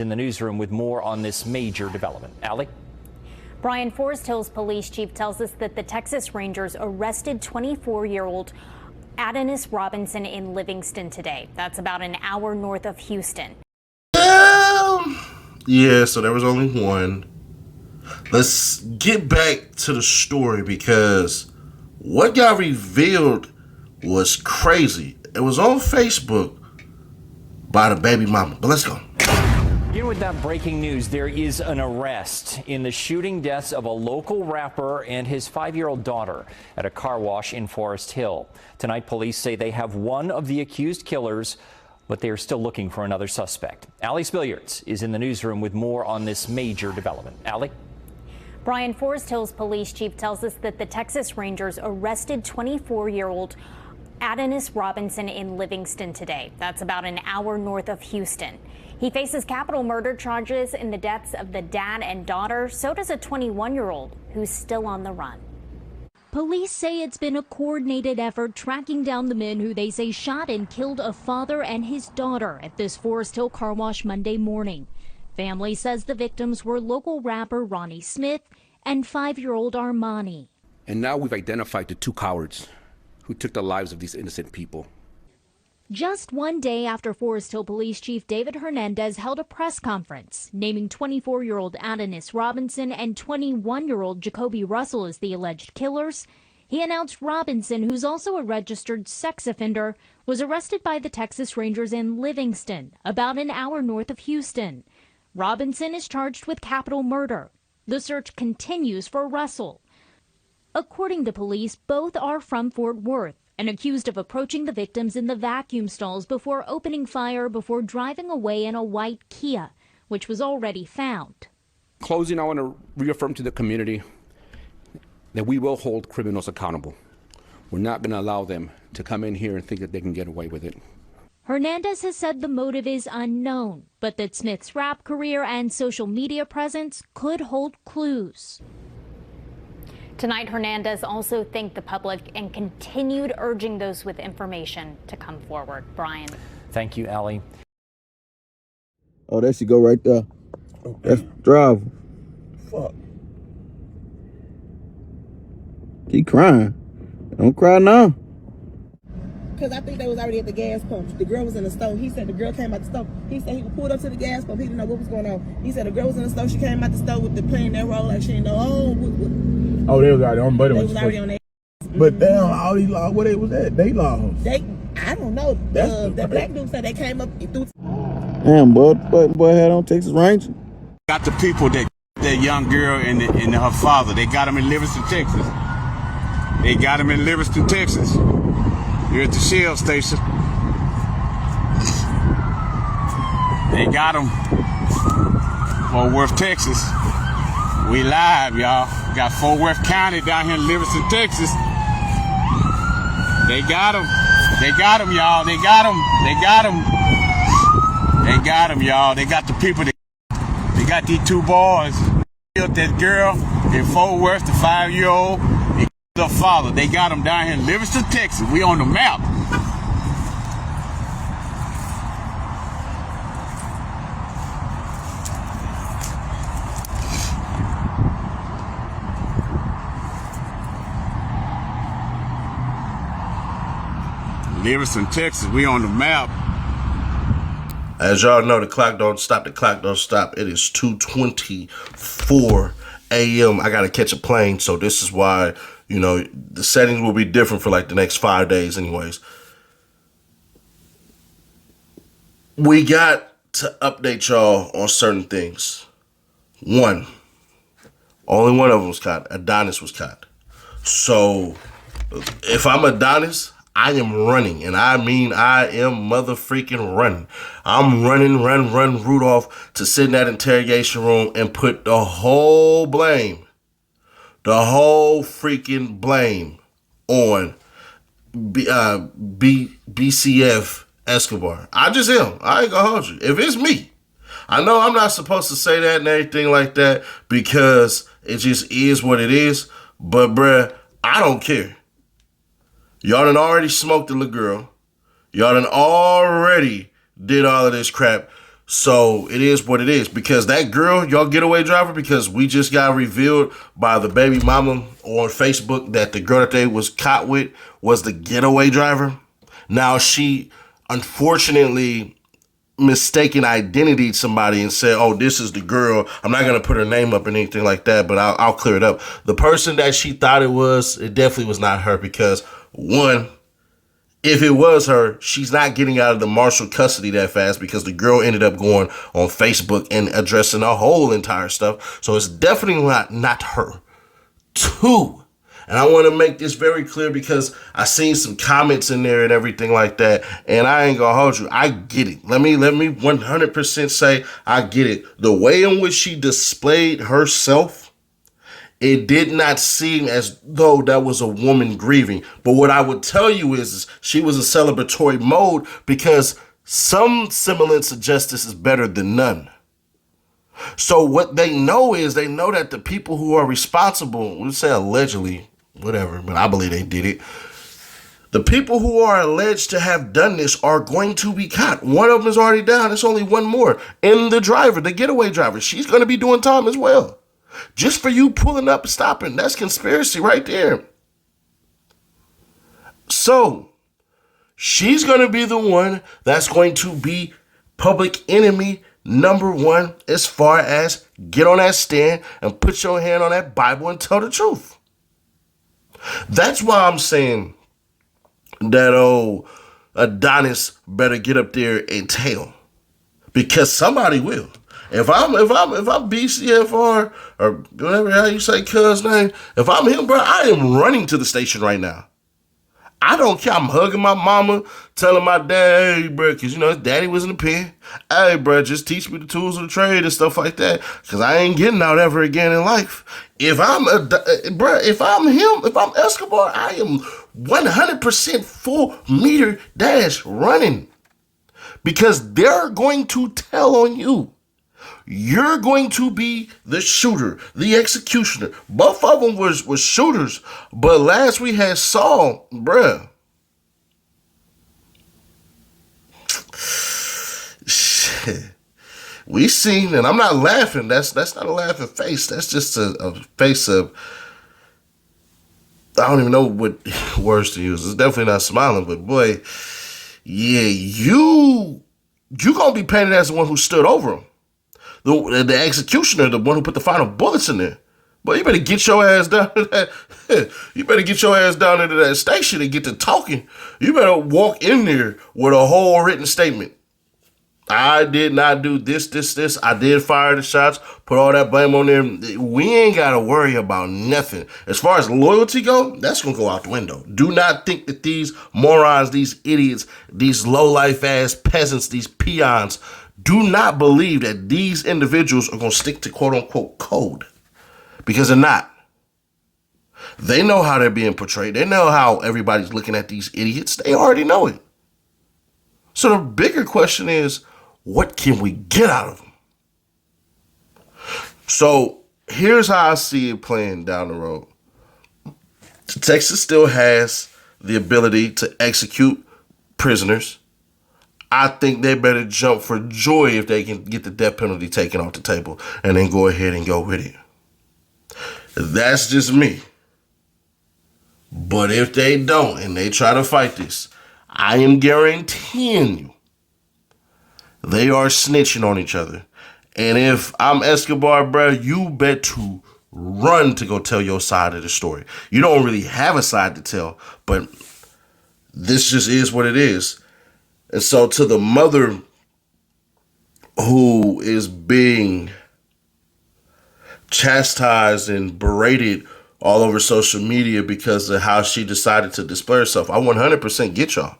In the newsroom with more on this major development. Allie? Brian, Forest Hills police chief tells us that the Texas Rangers arrested 24-year-old Adonis Robinson in Livingston today. That's about an hour north of Houston. Yeah, so there was only one. Let's get back to the story because what got revealed was crazy. It was on Facebook by the baby mama, but let's go. Begin with that breaking news. There is an arrest in the shooting deaths of a local rapper and his 5-year-old daughter at a car wash in Forest Hill. Tonight, police say they have one of the accused killers, but they are still looking for another suspect. Allie Spilliards is in the newsroom with more on this major development. Allie? Brian, Forest Hills police chief tells us that the Texas Rangers arrested 24-year-old Adonis Robinson in Livingston today. That's about an hour north of Houston. He faces capital murder charges in the deaths of the dad and daughter. So does a 21-year-old who's still on the run. Police say it's been a coordinated effort tracking down the men who they say shot and killed a father and his daughter at this Forest Hill car wash Monday morning. Family says the victims were local rapper Ronnie Smith and 5-year-old Armani. And now we've identified the two cowards who took the lives of these innocent people. Just one day after Forest Hill Police Chief David Hernandez held a press conference naming 24-year-old Adonis Robinson and 21-year-old Jacoby Russell as the alleged killers, he announced Robinson, who's also a registered sex offender, was arrested by the Texas Rangers in Livingston, about an hour north of Houston. Robinson is charged with capital murder. The search continues for Russell. According to police, both are from Fort Worth and accused of approaching the victims in the vacuum stalls before opening fire before driving away in a white Kia, which was already found. Closing, I want to reaffirm to the community that we will hold criminals accountable. We're not going to allow them to come in here and think that they can get away with it. Hernandez has said the motive is unknown, but that Smith's rap career and social media presence could hold clues. Tonight, Hernandez also thanked the public and continued urging those with information to come forward. Brian. Thank you, Allie. Oh, there she go right there. Okay. That's driver. Fuck. She crying. Don't cry now. Because I think they was already at the gas pump. The girl was in the stove. He said the girl came out the stove. He said he pulled up to the gas pump. He didn't know what was going on. He said the girl was in the stove. She came out the stove with the playing that role like she didn't know. Oh, they was already on, but they was already on that. But damn, all these laws, what they was at? They laws. I don't know. That black dude said they came up through. Damn, boy had on Texas Ranger. Got the people that young girl and her father. They got them in Livingston, Texas. They got them in Livingston, Texas. You're at the Shell station. They got them Fort Worth, Texas. We live, y'all. We got Fort Worth County down here in Livingston, Texas. They got them. They got them, y'all. They got them. They got them. They got them, y'all. They got the people. They got these two boys. Killed that girl in Fort Worth, the 5-year-old. The father. They got them down here in Livingston, Texas. We on the map. Livingston, Texas. We on the map. As y'all know, the clock don't stop. The clock don't stop. It is 2:24 a.m. I gotta catch a plane, so this is why, you know, the settings will be different for like the next 5 days anyways. We got to update y'all on certain things. One, only one of them was caught. Adonis was caught. So if I'm Adonis, I am running, and I mean I am motherfreaking running. I'm running, run Rudolph to sit in that interrogation room and put the whole freaking blame on BCF Escobar. I just am. I ain't gonna hold you. If it's me, I know I'm not supposed to say that and everything like that because it just is what it is, but bruh, I don't care. Y'all done already smoked the little girl. Y'all done already did all of this crap. So it is what it is, because that girl, y'all getaway driver, because we just got revealed by the baby mama on Facebook that the girl that they was caught with was the getaway driver. Now she unfortunately mistaken identity somebody and said, oh, this is the girl. I'm not going to put her name up or anything like that, but I'll clear it up. The person that she thought it definitely was not her, because one, if it was her, she's not getting out of the Marshall custody that fast, because the girl ended up going on Facebook and addressing a whole entire stuff. So it's definitely not her. Two, and I want to make this very clear because I seen some comments in there and everything like that, and I ain't gonna hold you. I get it. Let me 100% say I get it. The way in which she displayed herself, it did not seem as though that was a woman grieving. But what I would tell you is she was in celebratory mode, because some semblance of justice is better than none. So what they know is they know that the people who are responsible, we'll say allegedly, whatever, but I believe they did it. The people who are alleged to have done this are going to be caught. One of them is already down. It's only one more. And the driver, the getaway driver, she's going to be doing time as well. Just for you pulling up and stopping. That's conspiracy right there. So, she's going to be the one that's going to be public enemy number one, as far as get on that stand and put your hand on that Bible and tell the truth. That's why I'm saying that, Adonis better get up there and tell. Because somebody will. If I'm BCFR, or whatever how you say cuz name, if I'm him, bro, I am running to the station right now. I don't care. I'm hugging my mama, telling my dad, hey, bro, because, his daddy was in the pen. Hey, bro, just teach me the tools of the trade and stuff like that, because I ain't getting out ever again in life. If I'm him, if I'm Escobar, I am 100% full meter dash running, because they're going to tell on you. You're going to be the shooter, the executioner. Both of them was shooters. But last we had Saul, bruh. Shit. We seen, and I'm not laughing. That's not a laughing face. That's just a face of, I don't even know what words to use. It's definitely not smiling, but boy, yeah, you gonna be painted as the one who stood over him. The executioner, the one who put the final bullets in there. But you better get your ass down to that. You better get your ass down into that station and get to talking. You better walk in there with a whole written statement. I did not do this. I did fire the shots, put all that blame on them. We ain't got to worry about nothing. As far as loyalty go, that's going to go out the window. Do not think that these morons, these idiots, these low-life ass peasants, these peons, do not believe that these individuals are going to stick to quote-unquote code, because they're not. They know how they're being portrayed. They know how everybody's looking at these idiots. They already know it. So the bigger question is, what can we get out of them? So here's how I see it playing down the road. Texas still has the ability to execute prisoners. I think they better jump for joy if they can get the death penalty taken off the table and then go ahead and go with it. That's just me. But if they don't and they try to fight this, I am guaranteeing you they are snitching on each other. And if I'm Escobar, bro, you bet to run to go tell your side of the story. You don't really have a side to tell, but this just is what it is. And so to the mother who is being chastised and berated all over social media because of how she decided to display herself, I 100% get y'all.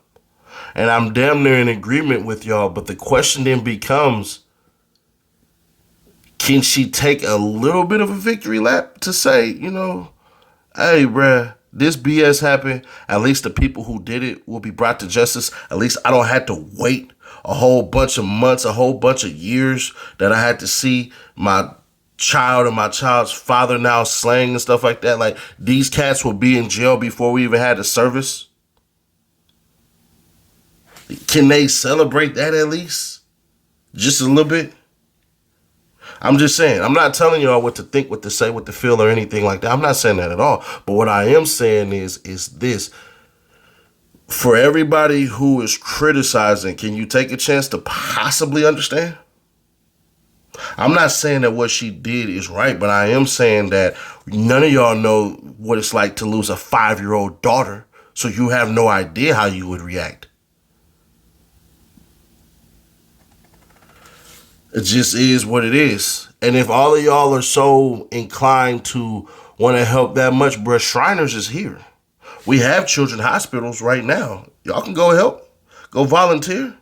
And I'm damn near in agreement with y'all. But the question then becomes, can she take a little bit of a victory lap to say, hey, bruh, this BS happened. At least the people who did it will be brought to justice. At least I don't have to wait a whole bunch of months, a whole bunch of years that I had to see my child and my child's father now slaying and stuff like that. Like, these cats will be in jail before we even had the service. Can they celebrate that at least? Just a little bit. I'm just saying, I'm not telling y'all what to think, what to say, what to feel, or anything like that. I'm not saying that at all. But what I am saying is this. For everybody who is criticizing, can you take a chance to possibly understand? I'm not saying that what she did is right, but I am saying that none of y'all know what it's like to lose a 5-year-old daughter, so you have no idea how you would react. It just is what it is. And if all of y'all are so inclined to want to help that much, bruh, Shriners is here. We have children's hospitals right now. Y'all can go help. Go volunteer.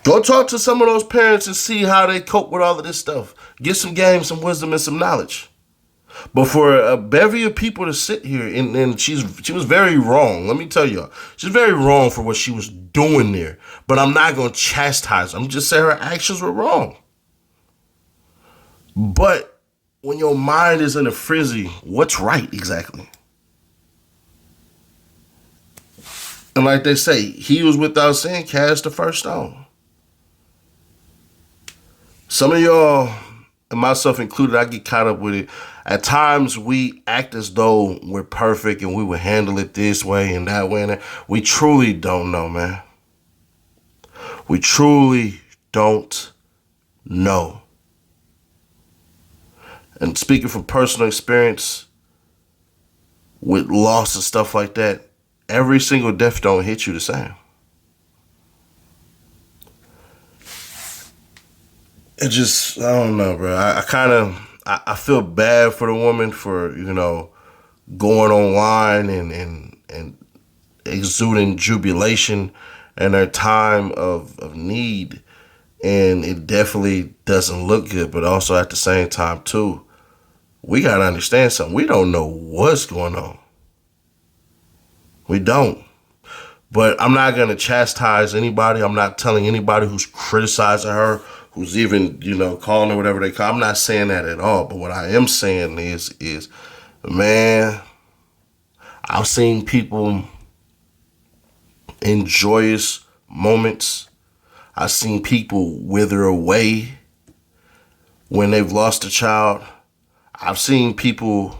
Go talk to some of those parents and see how they cope with all of this stuff. Get some game, some wisdom, and some knowledge. But for a bevy of people to sit here, and she was very wrong. Let me tell y'all. She's very wrong for what she was doing there. But I'm not going to chastise her. I'm just saying her actions were wrong. But when your mind is in a frizzy, what's right exactly? And like they say, he was without sin cast the first stone. Some of y'all, and myself included, I get caught up with it. At times, we act as though we're perfect and we would handle it this way and that way. And we truly don't know, man. We truly don't know. And speaking from personal experience with loss and stuff like that, every single death don't hit you the same. It just, I don't know, bro. I feel bad for the woman for, going online and exuding jubilation in her time of need. And it definitely doesn't look good, but also at the same time, too, we got to understand something. We don't know what's going on. We don't. But I'm not going to chastise anybody. I'm not telling anybody who's criticizing her, who's even, calling her whatever they call. I'm not saying that at all. But what I am saying is, man, I've seen people in joyous moments. I've seen people wither away when they've lost a child. I've seen people,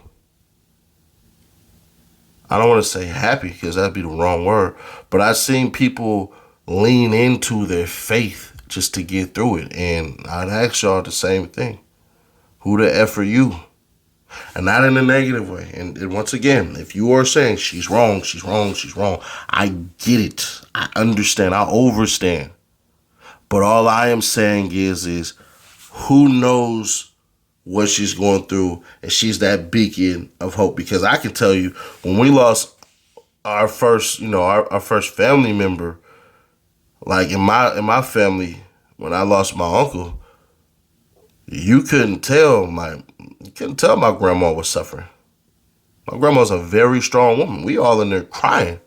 I don't want to say happy because that'd be the wrong word, but I've seen people lean into their faith just to get through it. And I'd ask y'all the same thing. Who the F are you? And not in a negative way. And once again, if you are saying she's wrong, I get it. I understand. I overstand. But all I am saying is who knows what she's going through, and she's that beacon of hope. Because I can tell you, when we lost our first, our first family member, like in my family, when I lost my uncle, you couldn't tell my grandma was suffering. My grandma's a very strong woman. We all in there crying.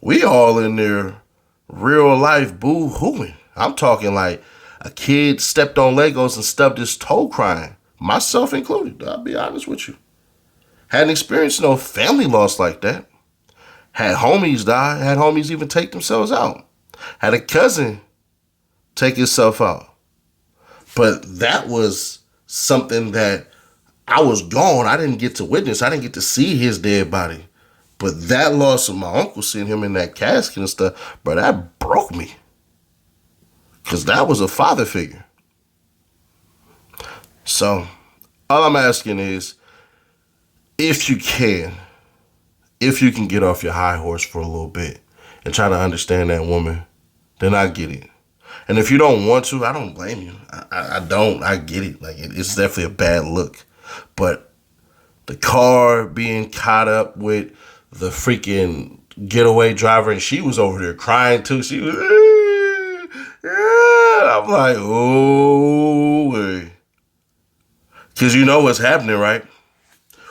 We all in there real life boo-hooing. I'm talking like a kid stepped on Legos and stubbed his toe crying. Myself included, I'll be honest with you. Hadn't experienced no family loss like that. Had homies die. Had homies even take themselves out. Had a cousin take himself out. But that was something that I was gone. I didn't get to witness. I didn't get to see his dead body. But that loss of my uncle, seeing him in that casket and stuff, bro, that broke me. Because that was a father figure. So, all I'm asking is, if you can get off your high horse for a little bit and try to understand that woman, then I get it. And if you don't want to, I don't blame you. I don't. I get it. Like, it's definitely a bad look. But the car being caught up with the freaking getaway driver, and she was over there crying too. She was, I'm like, oh, because you know what's happening, right?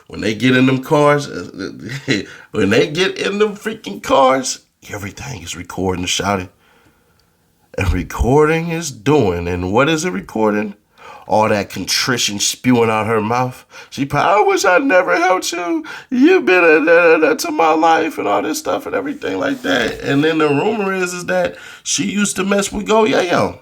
When they get in them cars, when they get in them freaking cars, everything is recording and shouting. And recording is doing. And what is it recording? all that contrition spewing out her mouth. She probably, I wish I never helped you. You've been to my life and all this stuff and everything like that. And then the rumor is that she used to mess with Go Yayo.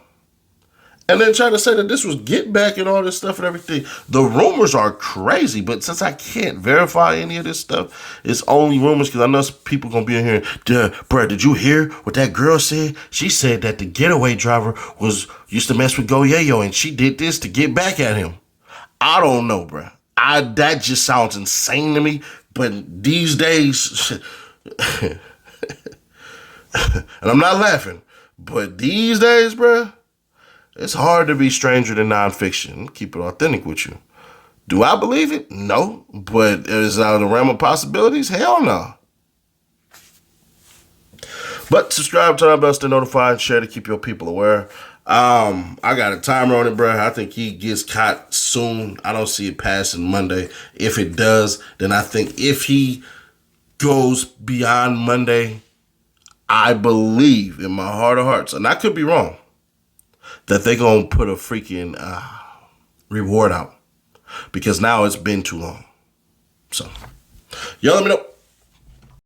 And then try to say that this was get back and all this stuff and everything. The rumors are crazy, but since I can't verify any of this stuff, it's only rumors because I know some people going to be in here. Bruh, did you hear what that girl said? She said that the getaway driver used to mess with Go Yayo and she did this to get back at him. I don't know, bruh. That just sounds insane to me. But these days, and I'm not laughing, but these days, bruh, it's hard to be stranger than nonfiction. Keep it authentic with you. Do I believe it? No. But is it out of the realm of possibilities? Hell no. But subscribe, turn on bell, stay notified, share to keep your people aware. I got a timer on it, bro. I think he gets caught soon. I don't see it passing Monday. If it does, then I think if he goes beyond Monday, I believe in my heart of hearts, and I could be wrong, that they're going to put a freaking reward out because now it's been too long. So, y'all let me know.